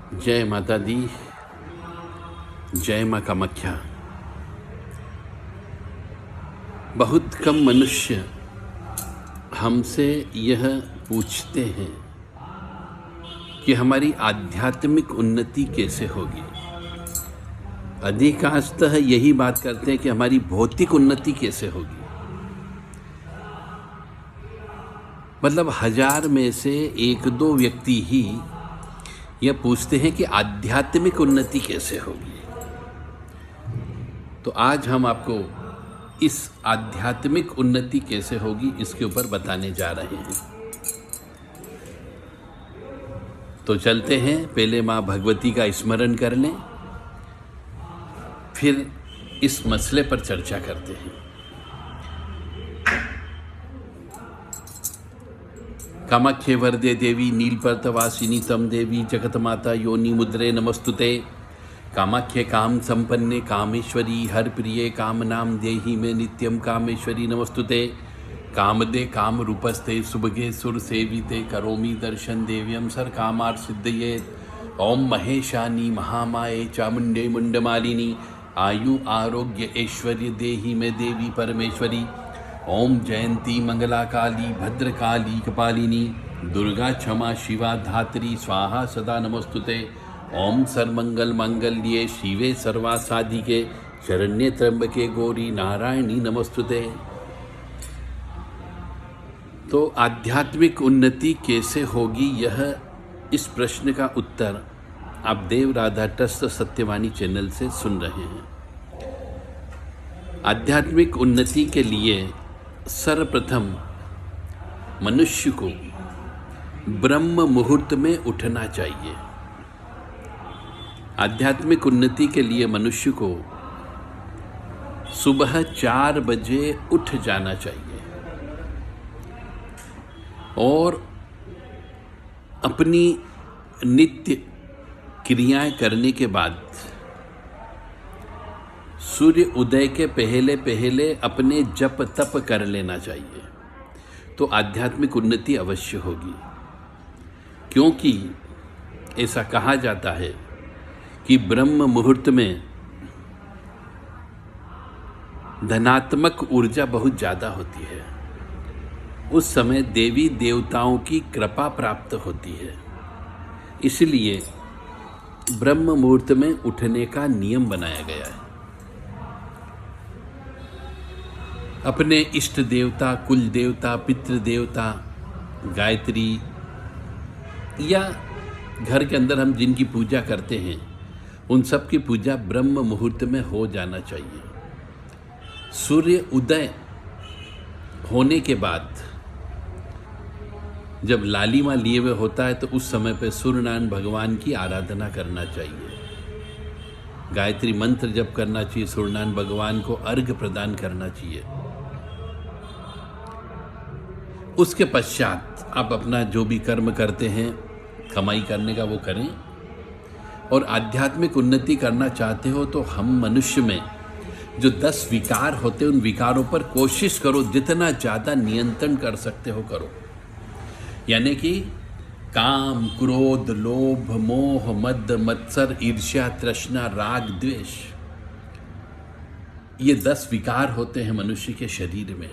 जय माता दी, जय माँ कामाख्या। बहुत कम मनुष्य हमसे यह पूछते हैं कि हमारी आध्यात्मिक उन्नति कैसे होगी। अधिकांशतः यही बात करते हैं कि हमारी भौतिक उन्नति कैसे होगी। मतलब 1000 में से 1-2 व्यक्ति ही यह पूछते हैं कि आध्यात्मिक उन्नति कैसे होगी। तो आज हम आपको इस आध्यात्मिक उन्नति कैसे होगी इसके ऊपर बताने जा रहे हैं। तो चलते हैं, पहले माँ भगवती का स्मरण कर लें, फिर इस मसले पर चर्चा करते हैं। कामाख्ये वरदे देवी नीलपर्तवासिनी तम देवी जगत माता योनि मुद्रे नमस्तुते। कामाख्ये काम संपन्ने कामेश्वरी हर प्रिये काम नाम देहि में नित्यम कामेश्वरी नमस्तुते। कामदे काम रूपस्ते सुभगे सुर सेविते करोमि दर्शन देव्यम सर कामार सिद्धये। ओम महेशानी महामाये चामुंडे मुंडमालिनी आयु आरोग्य ऐश्वर्य देहि में देवी परमेश्वरी। ओम जयंती मंगला काली भद्रकाली कपालिनी दुर्गा क्षमा शिवा धात्री स्वाहा सदा नमस्तुते। ओम सर्वमंगल मंगल्ये शिवे सर्वासाधिके शरण्ये त्र्यंबके गौरी नारायणी नमस्तुते। तो आध्यात्मिक उन्नति कैसे होगी, यह इस प्रश्न का उत्तर आप देव राधा ट्रस्ट सत्यवाणी चैनल से सुन रहे हैं। आध्यात्मिक उन्नति के लिए सर्वप्रथम मनुष्य को ब्रह्म मुहूर्त में उठना चाहिए। आध्यात्मिक उन्नति के लिए मनुष्य को सुबह 4 बजे उठ जाना चाहिए और अपनी नित्य क्रियाएं करने के बाद सूर्य उदय के पहले पहले अपने जप तप कर लेना चाहिए। तो आध्यात्मिक उन्नति अवश्य होगी, क्योंकि ऐसा कहा जाता है कि ब्रह्म मुहूर्त में धनात्मक ऊर्जा बहुत ज़्यादा होती है। उस समय देवी देवताओं की कृपा प्राप्त होती है। इसलिए ब्रह्म मुहूर्त में उठने का नियम बनाया गया है। अपने इष्ट देवता, कुल देवता, पितृ देवता, गायत्री या घर के अंदर हम जिनकी पूजा करते हैं उन सब की पूजा ब्रह्म मुहूर्त में हो जाना चाहिए। सूर्य उदय होने के बाद जब लालिमा लिए हुए होता है तो उस समय पे सूर्यनारायण भगवान की आराधना करना चाहिए। गायत्री मंत्र जप करना चाहिए, सूर्यनारायण भगवान को अर्घ्य प्रदान करना चाहिए। उसके पश्चात आप अपना जो भी कर्म करते हैं कमाई करने का वो करें। और आध्यात्मिक उन्नति करना चाहते हो तो हम मनुष्य में जो 10 विकार होते हैं उन विकारों पर कोशिश करो जितना ज़्यादा नियंत्रण कर सकते हो करो। यानी कि काम, क्रोध, लोभ, मोह, मद, मत्सर, ईर्ष्या, तृष्णा, राग, द्वेष, ये 10 विकार होते हैं मनुष्य के शरीर में।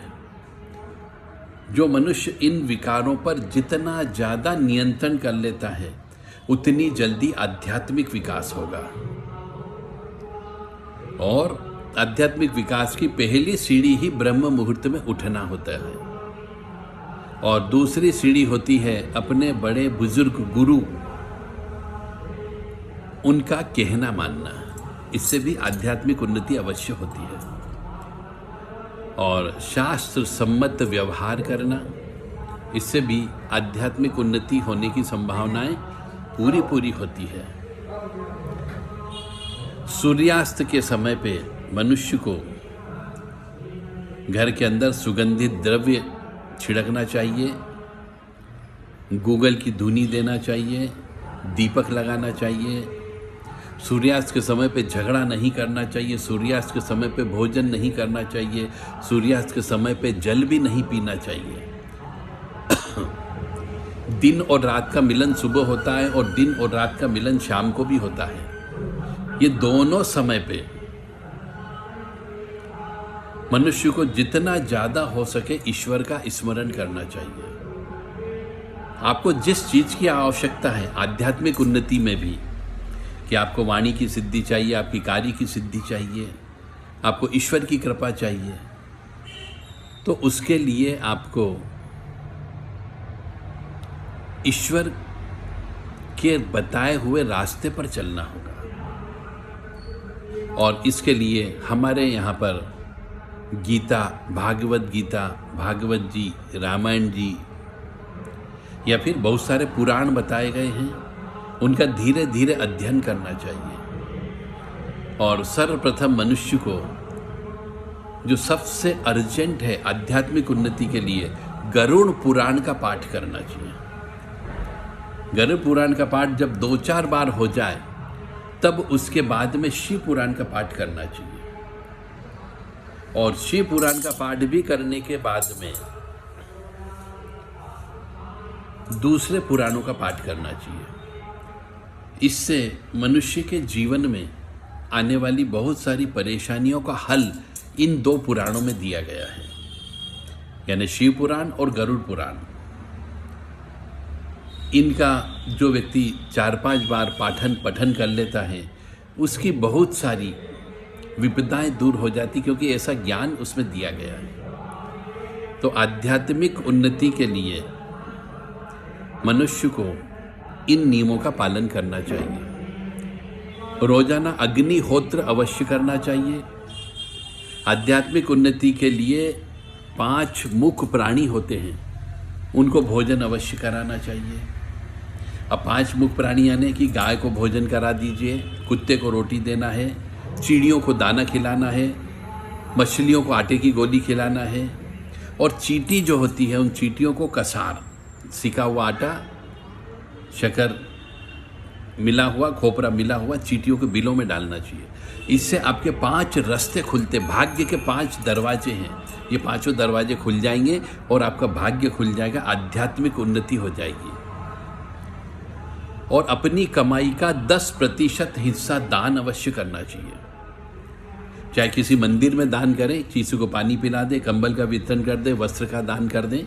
जो मनुष्य इन विकारों पर जितना ज़्यादा नियंत्रण कर लेता है उतनी जल्दी आध्यात्मिक विकास होगा। और आध्यात्मिक विकास की पहली सीढ़ी ही ब्रह्म मुहूर्त में उठना होता है और दूसरी सीढ़ी होती है अपने बड़े बुजुर्ग गुरु उनका कहना मानना। इससे भी आध्यात्मिक उन्नति अवश्य होती है। और शास्त्र सम्मत व्यवहार करना, इससे भी आध्यात्मिक उन्नति होने की संभावनाएं पूरी होती है। सूर्यास्त के समय पे मनुष्य को घर के अंदर सुगंधित द्रव्य छिड़कना चाहिए, गूगल की धूनी देना चाहिए, दीपक लगाना चाहिए। सूर्यास्त के समय पे झगड़ा नहीं करना चाहिए, सूर्यास्त के समय पे भोजन नहीं करना चाहिए, सूर्यास्त के समय पे जल भी नहीं पीना चाहिए। दिन और रात का मिलन सुबह होता है और दिन और रात का मिलन शाम को भी होता है। ये दोनों समय पे मनुष्य को जितना ज़्यादा हो सके ईश्वर का स्मरण करना चाहिए। आपको जिस चीज़ की आवश्यकता है आध्यात्मिक उन्नति में भी, कि आपको वाणी की सिद्धि चाहिए, आपकी कार्य की सिद्धि चाहिए, आपको ईश्वर की कृपा चाहिए, तो उसके लिए आपको ईश्वर के बताए हुए रास्ते पर चलना होगा। और इसके लिए हमारे यहाँ पर गीता, भागवत गीता, भागवत जी, रामायण जी या फिर बहुत सारे पुराण बताए गए हैं, उनका धीरे धीरे अध्ययन करना चाहिए। और सर्वप्रथम मनुष्य को जो सबसे अर्जेंट है आध्यात्मिक उन्नति के लिए, गरुड़ पुराण का पाठ करना चाहिए। गरुड़ पुराण का पाठ जब 2-4 बार हो जाए तब उसके बाद में शिव पुराण का पाठ करना चाहिए। और शिव पुराण का पाठ भी करने के बाद में दूसरे पुराणों का पाठ करना चाहिए। इससे मनुष्य के जीवन में आने वाली बहुत सारी परेशानियों का हल इन 2 पुराणों में दिया गया है, यानी शिव पुराण और गरुड़ पुराण। इनका जो व्यक्ति 4-5 बार पठन कर लेता है, उसकी बहुत सारी विपदाएं दूर हो जाती, क्योंकि ऐसा ज्ञान उसमें दिया गया है। तो आध्यात्मिक उन्नति के लिए मनुष्य को इन नियमों का पालन करना चाहिए। रोजाना अग्निहोत्र अवश्य करना चाहिए। आध्यात्मिक उन्नति के लिए 5 मुख्य प्राणी होते हैं, उनको भोजन अवश्य कराना चाहिए। अब 5 मुख्य प्राणी यानी कि गाय को भोजन करा दीजिए, कुत्ते को रोटी देना है, चिड़ियों को दाना खिलाना है, मछलियों को आटे की गोली खिलाना है, और चींटी जो होती है उन चींटियों को कसार, सिका हुआ आटा, शक्कर मिला हुआ, खोपरा मिला हुआ चींटियों के बिलों में डालना चाहिए। इससे आपके 5 रास्ते खुलते, भाग्य के 5 दरवाजे हैं, ये 5 दरवाजे खुल जाएंगे और आपका भाग्य खुल जाएगा, आध्यात्मिक उन्नति हो जाएगी। और अपनी कमाई का 10% हिस्सा दान अवश्य करना चाहिए। चाहे किसी मंदिर में दान करें, किसी को पानी पिला दें, कंबल का वितरण कर दें, वस्त्र का दान कर दें,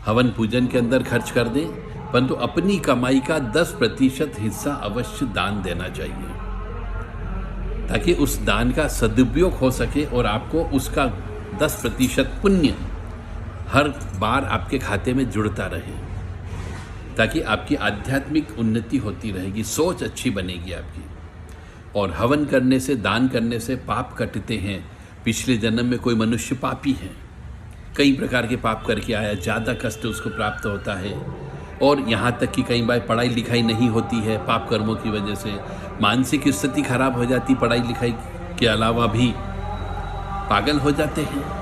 हवन पूजन के अंदर खर्च कर दें, परंतु अपनी कमाई का 10% हिस्सा अवश्य दान देना चाहिए, ताकि उस दान का सदुपयोग हो सके और आपको उसका 10% पुण्य हर बार आपके खाते में जुड़ता रहे, ताकि आपकी आध्यात्मिक उन्नति होती रहेगी, सोच अच्छी बनेगी आपकी। और हवन करने से, दान करने से पाप कटते हैं। पिछले जन्म में कोई मनुष्य पापी है, कई प्रकार के पाप करके आया, ज़्यादा कष्ट उसको प्राप्त होता है, और यहाँ तक कि कई बार पढ़ाई लिखाई नहीं होती है पाप कर्मों की वजह से, मानसिक स्थिति खराब हो जाती, पढ़ाई लिखाई के अलावा भी पागल हो जाते हैं,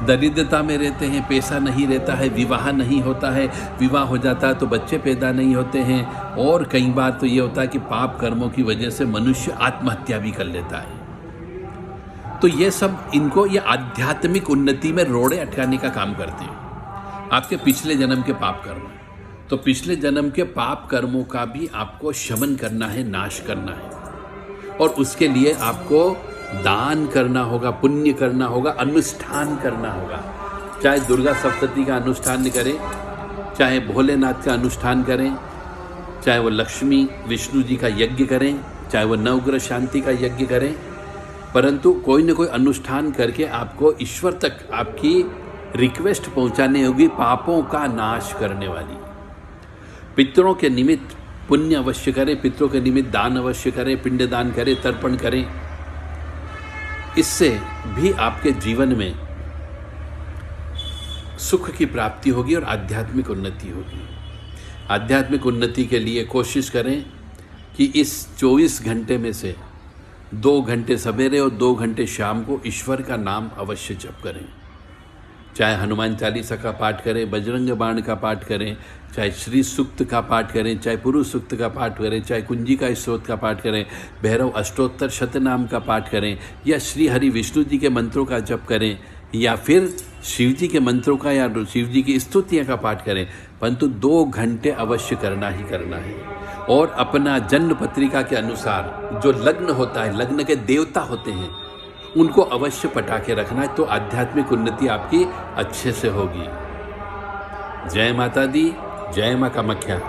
दरिद्रता में रहते हैं, पैसा नहीं रहता है, विवाह नहीं होता है, विवाह हो जाता है तो बच्चे पैदा नहीं होते हैं, और कई बार तो ये होता है कि पाप कर्मों की वजह से मनुष्य आत्महत्या भी कर लेता है। तो ये सब इनको ये आध्यात्मिक उन्नति में रोड़े अटकाने का काम करते हैं, आपके पिछले जन्म के पाप कर्म। तो पिछले जन्म के पाप कर्मों का भी आपको शमन करना है, नाश करना है, और उसके लिए आपको दान करना होगा, पुण्य करना होगा, अनुष्ठान करना होगा। चाहे दुर्गा सप्तती का अनुष्ठान करें, चाहे भोलेनाथ का अनुष्ठान करें, चाहे वो लक्ष्मी विष्णु जी का यज्ञ करें, चाहे वो नवग्रह शांति का यज्ञ करें, परंतु कोई न कोई अनुष्ठान करके आपको ईश्वर तक आपकी रिक्वेस्ट पहुंचाने होगी, पापों का नाश करने वाली। पितरों के निमित्त पुण्य अवश्य करें, पितरों के निमित्त दान अवश्य करें, पिंडदान करें, तर्पण करें। इससे भी आपके जीवन में सुख की प्राप्ति होगी और आध्यात्मिक उन्नति होगी। आध्यात्मिक उन्नति के लिए कोशिश करें कि इस 24 घंटे में से 2 घंटे सवेरे और 2 घंटे शाम को ईश्वर का नाम अवश्य जप करें। चाहे हनुमान चालीसा का पाठ करें, बजरंग बाण का पाठ करें, चाहे श्री सूक्त का पाठ करें, चाहे पुरुष सूक्त का पाठ करें, चाहे कुंजिका स्तोत्र का पाठ करें, भैरव अष्टोत्तर शतनाम का पाठ करें, या श्री हरि विष्णु जी के मंत्रों का जप करें, या फिर शिव जी के मंत्रों का या शिव जी की स्तुतियाँ का पाठ करें, परंतु 2 घंटे अवश्य करना ही करना है। और अपना जन्म पत्रिका के अनुसार जो लग्न होता है, लग्न के देवता होते हैं, उनको अवश्य पटा के रखना है, तो आध्यात्मिक उन्नति आपकी अच्छे से होगी। जय माता दी, जय माँ कामाख्या।